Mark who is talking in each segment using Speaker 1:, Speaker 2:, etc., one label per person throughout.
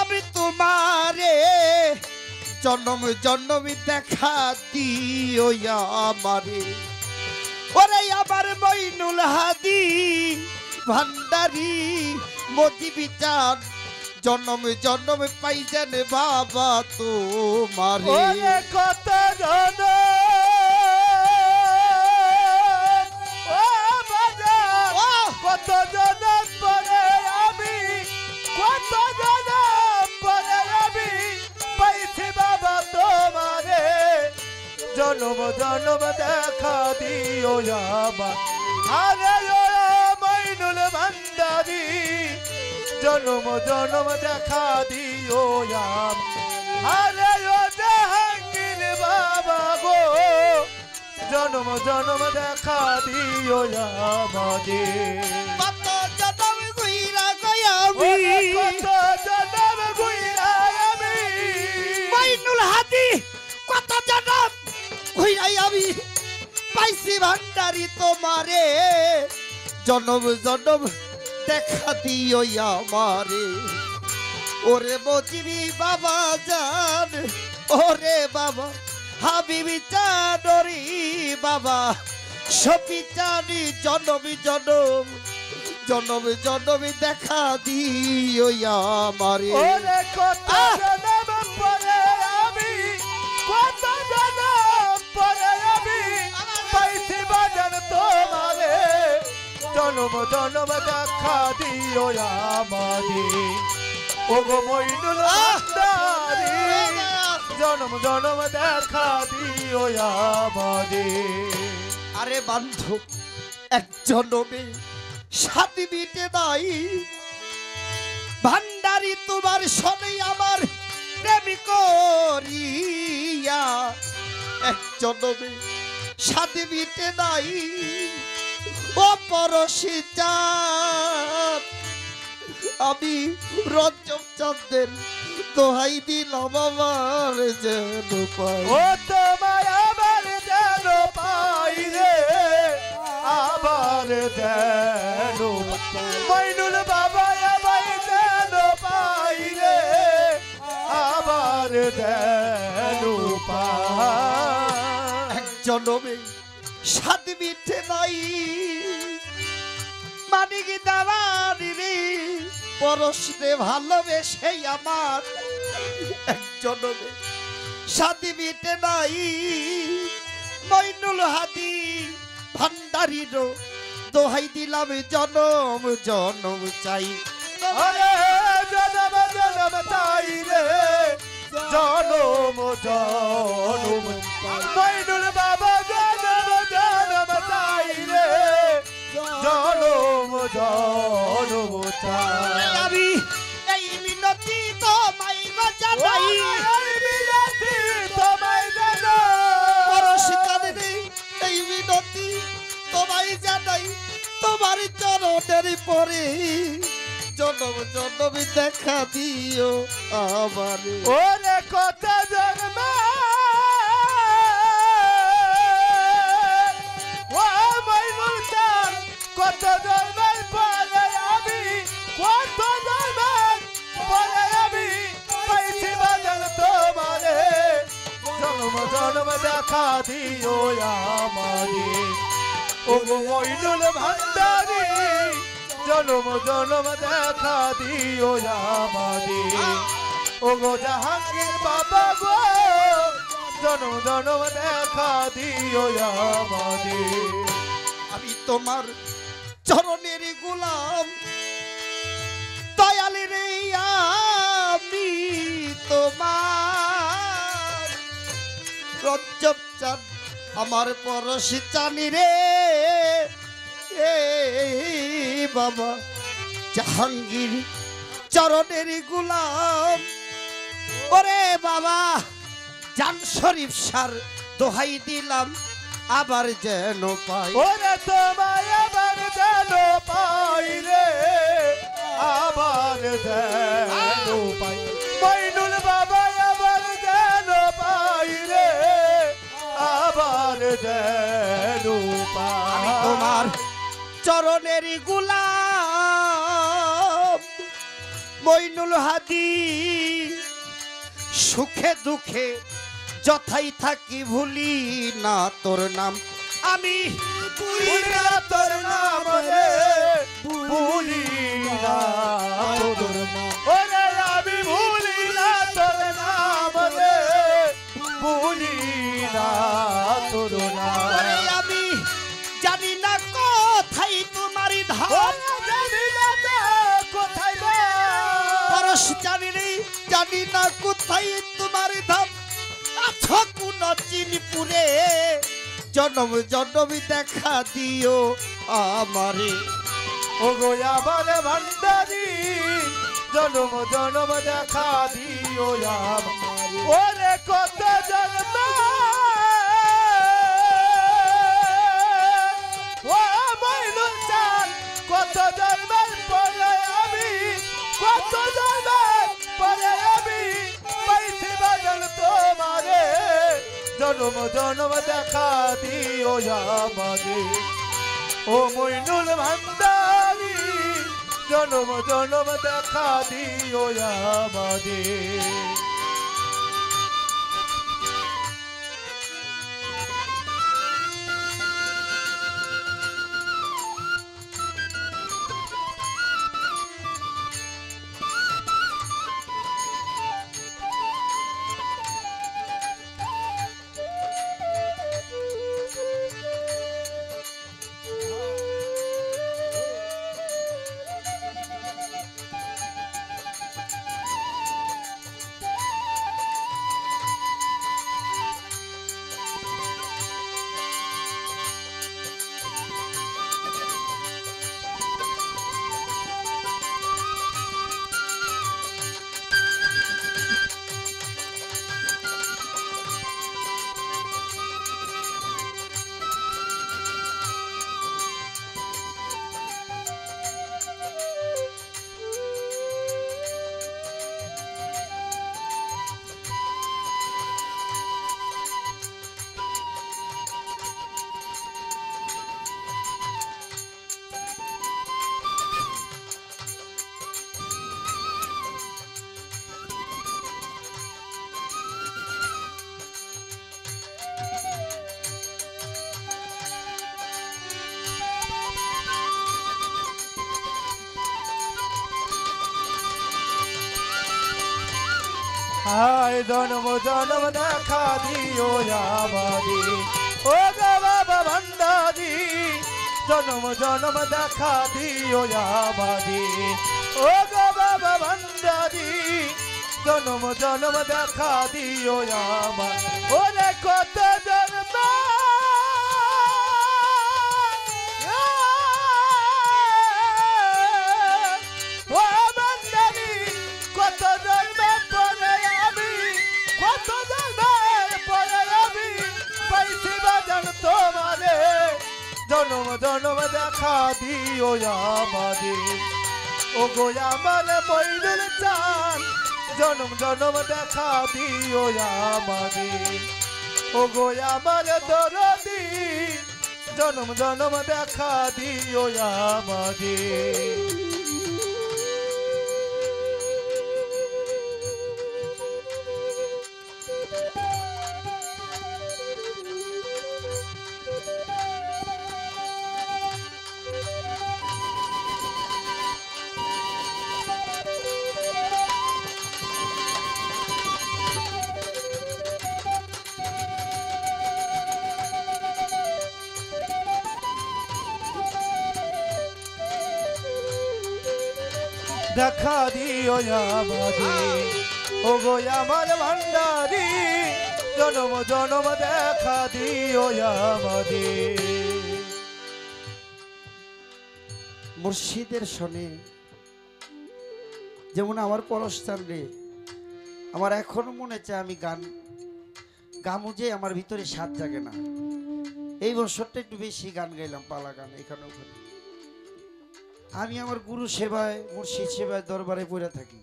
Speaker 1: আমি তোমারে জন্ম জন্ম দেখা দিও আমারে ওরে আমার মইনুল হাদি ভান্ডারি মোদি বিচার জন্ম জন্ম পাই যেন বাবা তোমারে
Speaker 2: কত জন কত জন পরে আমি কত জন পরে আমি পাইছি বাবা তোমারে জন্ম জন্ম দেখা দিও আমার আরে মইনুল ভান্ডারি জন্ম জন্ম দেখা দিও আরে ও জাহাঙ্গীর বাবা গো জন্ম জন্ম দেখা দিও আমাদের
Speaker 1: কত জনম গুইরা গয়াবি
Speaker 2: কত জন্ম গুইরা আমি
Speaker 1: মইনুল হাদি কত জনম গুইরাই আমি পাইছি ভান্ডারি তোমারে জনম জনম দেখা দিও আমারে ওরে মজিবি বাবা জান ওরে বাবা হাবিবি চাঁদরি বাবা সপি চাঁদি জনমি জনম জনম জনমি দেখা দিও আমারে
Speaker 2: ওরে কত জন্ম পরে আমি কত জন্ম পরে আমি পাইছি বাজান তোমারে জন্ম জন্ম দেখা দিও আমাদের ওগো মইনুল ভান্ডারি জন্ম জন্ম দেখা দিও আমাদের
Speaker 1: আরে বান্ধব এক জনমে সাথী মিটে নাই ভান্ডারি তোমার সনে আমার প্রেমী করিয়া এক জনমে সাথী মিটে নাই অপরশী চাঁদ আমি রঞ্জক চাঁদের দোহাই দিলাম আমার যেন পাই
Speaker 2: ও তোমায় আবার যেন পাই রে আবার যেন মইনুল বাবা আবার যেন পাই রে আবার যেন পাই
Speaker 1: এক জনমে সাত মিটে নাই মানিক দাবানি রে পরশরে ভালোবেসে আমার এক জনমে সাত মিটে নাই মইনুল হাদি ভান্ডারির দোহাই দিলাম জনম জনম চাই
Speaker 2: আরে জনম জনম চাই রে জনম জনম মইনুল বাবা জনম জনম চাই রে জনম জনম চাই
Speaker 1: আমি এই মিনতি তোমায় জানাই
Speaker 2: মিনতি তোমায় জানাই
Speaker 1: পরশিকারে এই মিনতি তোমায় জানাই তোমার চরণের পরে জনম জনম দেখা দিও আমারে
Speaker 2: ওরে কত জন্ম ও মইনুল চান কত জন্মের পরে আমি কত জন্মের পরে আমি পাইছি বাদল তোমারে জন্ম জন্ম দেখা দিও আমারে ও মইনুল ভান্ডারি জন্ম জন্ম দেখা দিও আমারে ও গো জাহাঙ্গীর বাবা গো জন্ম জন্ম দেখা দিও আমাদের
Speaker 1: আমি তোমার চরণের গোলাম দয়ালি রে আমি তোমার রঞ্জক চাঁদ আমার পরশি চানি রে বাবা জাহাঙ্গীর চরণের গোলাম ওরে বাবা জান শরীফ সার দোহাই দিলাম আবার যেন পাই
Speaker 2: ওরে তোমায় আবার যেন পাই রে আবার যেন পাই মইনুল বাবা আবার যেন পাই রে আবার যেন পাই
Speaker 1: তোমার চরণের গোলাম মইনুল মইনুল হাদি সুখে দুঃখে যথাই থাকি ভুলি না তোর নাম আমি ভুলি না তোর নাম রে
Speaker 2: ভুলি না তোর নাম ওরে আমি ভুলি না তোর নাম রে ভুলি না তোর নাম
Speaker 1: ওরে আমি জানি না কোথায় তোমারই ধাম
Speaker 2: জানি না তো কোথায় রে
Speaker 1: পরশ জানি না কোথায় তোমারই ধাম আছো কোন চিনপুরে জনম জনম দেখা দিও আমারে
Speaker 2: ও গো আমার ভান্ডারি জনম জনম দেখা দিও আমারে ওরে কত জন্ম ও মইনুল চাঁদ কত জন্মের পরে আমি কত জন্মের পরে আমি পাইছি বাদল তোমারে জনম জনম দেখা দিও আমারে ও মইনুল ভান্ডারি জনম জনম দেখা দিও আমাদের হায় জনম জনম দেখা দিও আমারে ও গো বাবা ভান্ডারি জনম জনম দেখা দিও আমারে ও গো বাবা ভান্ডারি জনম জনম দেখা দিও আমার ওরে কত জন্ম ও ভান্ডারি কত জন্ম পরে আমি কত জন্মের পরে আমি পাইছি বাজান তোমারে জনম জনম দেখা দিও আমারে ও গো আমার মইনুল চাঁদ জনম জনম দেখা দিও আমারে ও গো আমার দরদি জনম জনম দেখা দিও আমারে দেখা দিও আমারে ও গো আমার ভান্ডারি জনম জনম দেখা দিও আমারে
Speaker 1: মুর্শিদের শোনে যেমন আমার পরশান রে আমার এখনো মনে চায় আমি গান গামু যে আমার ভিতরে স্বাদ জাগে না এই বছরটা একটু বেশি গান গাইলাম পালা গান এখানে ওখানে আমি আমার গুরু সেবায় মুর্শিদ সেবায় দরবারে পড়ে থাকি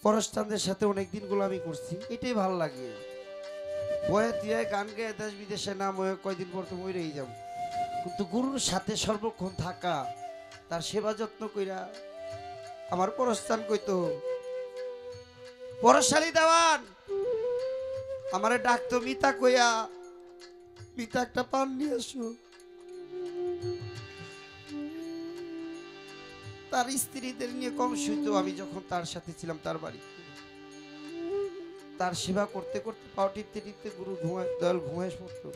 Speaker 1: পরশতানদের সাথে অনেক দিনগুলো আমি করছি এটাই ভালো লাগে বয়ে তুই গান গায়ে দেশ বিদেশে নাম হয়ে কয়দিন পর তো মরেই যাব কিন্তু গুরুর সাথে সর্বক্ষণ থাকা তার সেবা যত্ন কইরা আমার পরস্থান কইতো, পরশালী দেওয়ান আমারে ডাকতো মিতা কইয়া, মিতা একটা পান নিয়ে আসো। তার স্ত্রীদের নিয়ে কম শুইতো। আমি যখন তার সাথে ছিলাম তার বাড়ি, তার সেবা করতে করতে পাও টিপতে টিপতে গুরু দয়াল ঘুমায় পড়তো।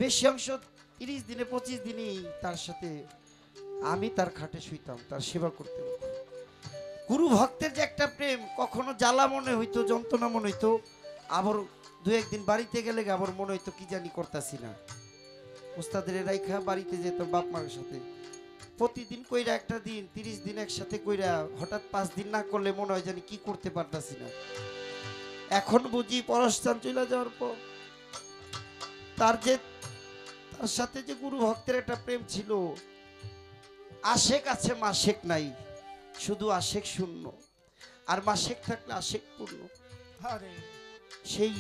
Speaker 1: বেশি অংশ 30 দিনে 25 দিনই তার সাথে আমি তার খাটে শুইতাম, তার সেবা করতে হতো। গুরু ভক্তের যে একটা প্রেম, কখনো জ্বালা মনে হইতো, যন্ত্রণা মনে হইতো, আবার 2-1 দিন বাড়িতে গেলে আবার মনে হইতো কি জানি করতেছি না। উস্তাদের রাইখা বাড়িতে যেতাম বাপ মার সাথে, প্রতিদিন কইরা একটা দিন 30 দিন একসাথে কইরা হঠাৎ 5 দিন না করলে মনে হয় জানি কি করতে পারতাছি না। এখন বুঝি পরস্থান চলে যাওয়ার পর তার সাথে যে গুরু ভক্তের একটা প্রেম ছিল। আশেক আছে মাসেক নাই, শুধু আশেক শূন্য, আর মাসেক থাকলে আশেক পূর্ণ। সেই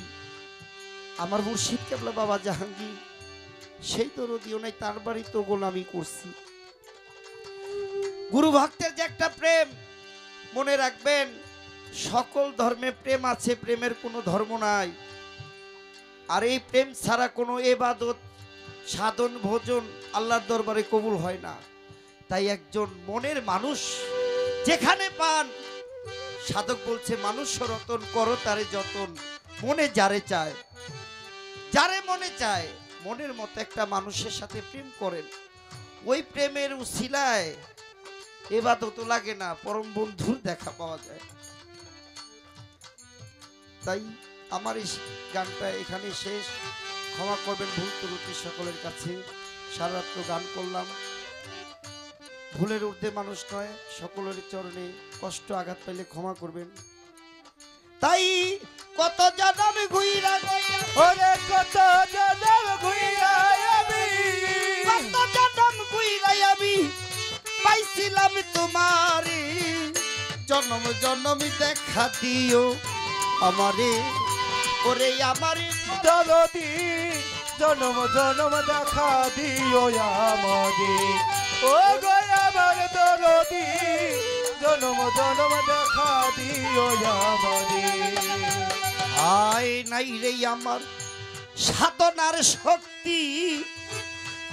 Speaker 1: আমার মুর্শিদ কেবলা বাবা জাহাঙ্গীর, সেই দরদিও নাই, তার বাড়ি তো গোলামি করছি। গুরু ভক্তের যে একটা প্রেম, মনে রাখবেন সকল ধর্মে প্রেম আছে, প্রেমের কোনো ধর্ম নাই। আর এই প্রেম ছাড়া কোনো ইবাদত সাধন ভোজন আল্লাহর দরবারে কবুল হয় না। তাই একজন মনের মানুষ যেখানে পান, সাধক বলছে মানুষ রতন করো তারে যতন, মনে যারে চায়, যারে মনে চায় মনের মতো একটা মানুষের সাথে প্রেম করেন। ওই প্রেমের উছিলায় ইবাদত লাগে না, পরম বন্ধুর দেখা পাওয়া যায়। তাই আমার এই গানটা এখানে শেষ। ক্ষমা করবেন ভুল ত্রুটি সকলের কাছে। সারা রাত্র গান করলাম, ভুলের ঊর্ধ্বে মানুষ নয়, সকলের চরণে কষ্ট আঘাত পাইলে ক্ষমা করবেন। তাই কত জনম ঘুইরা গইয়া,
Speaker 2: ওরে কত জনম ঘুইরা আমি,
Speaker 1: কত জনম ঘুইরা আমি পাইছিলাম তোমারে, জনম জনম দেখা দিও আমারে, ওরে আমারে
Speaker 2: দরদি জনম জনম দেখা দিও আমারে, ও গো আমার দরদি জনম জনম দেখা দিও আমারে।
Speaker 1: আয় নাই রে আমার সাধনার শক্তি,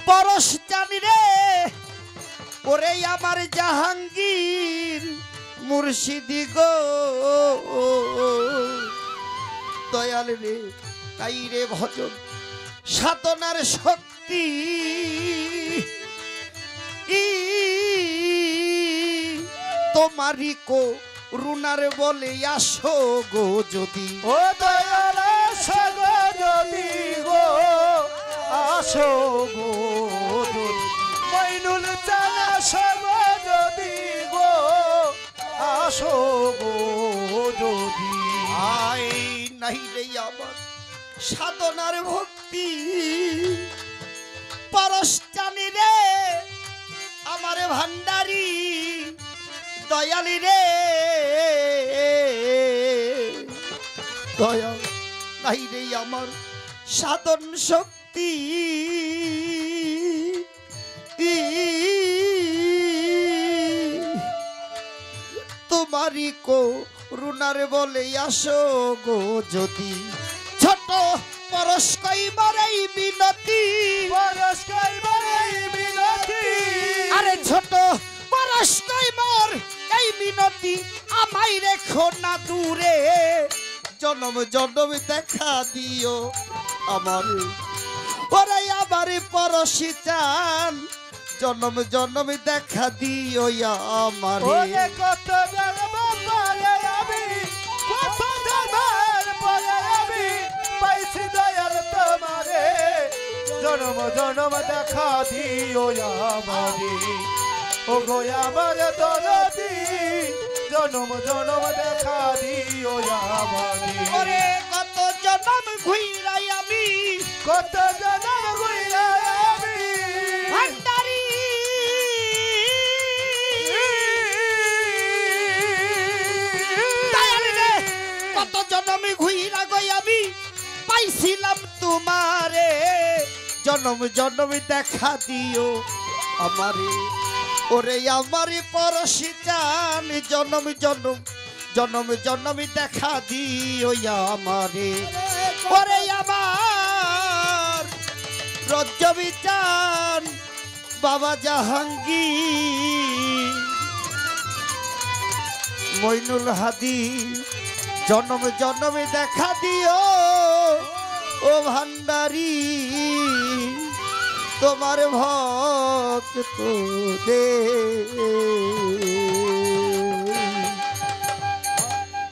Speaker 1: পরশ জানি রে, ওরে আমার জাহাঙ্গীর মুর্শিদি গো, দয়াল রে তাই রে ভজন সাধনার শক্তি, তোমারই কো রুনার বলে আসো গো যদি,
Speaker 2: ও দয়াল আসো গো যদি গো, আসো গো যদি, মইনুল চাল আসো গো যদি গো, আসো গো যদি।
Speaker 1: আয় নাই রে আমার সাধনার ভক্তি, পরশ জানি রে আমার ভান্ডারি, দয়ালি রে দয়াল নাই রে আমার সাধন শক্তি, তোমারই কো রুনার বলে আসো গো যদি, ছোট পরশ কইবার এই বিনতি,
Speaker 2: পরশ কইবার এই বিনতি,
Speaker 1: আরে ছোট পরশ কইবার এই বিনতি, আমায় রেখো না দূরে, জনম জনম দেখা দিও আমারে, ওরে আমার পরশি চান, জনম জনম দেখা দিও আমারে।
Speaker 2: ওরে কত জন্ম পরে আমি, কত জন্মের পরে আমি পাইছি দয়াল তোমারে, জন্ম জন্ম দেখা দিও আমারে, ও গো আমার দরদি জন্ম জন্ম দেখা দিও আমারে।
Speaker 1: ওরে কত জনম ঘুইরাই আমি,
Speaker 2: কত জন্ম ঘুইরা আমি
Speaker 1: ভান্ডারি, দয়াল রে কত জনমে ঘুইরা গই আমি পাইছিলাম তোমারে, জনম জনম দেখা দিও আমারে, ওরে আমারই পরশি চান জনম জনম জনম জনম দেখা দিও আমারে ওরে আমার রজ্জবি চান বাবা জাহাঙ্গীর মইনুল হাদি জনম জনমে দেখা দিও ও ভান্ডারি তোমার ভক্ত দে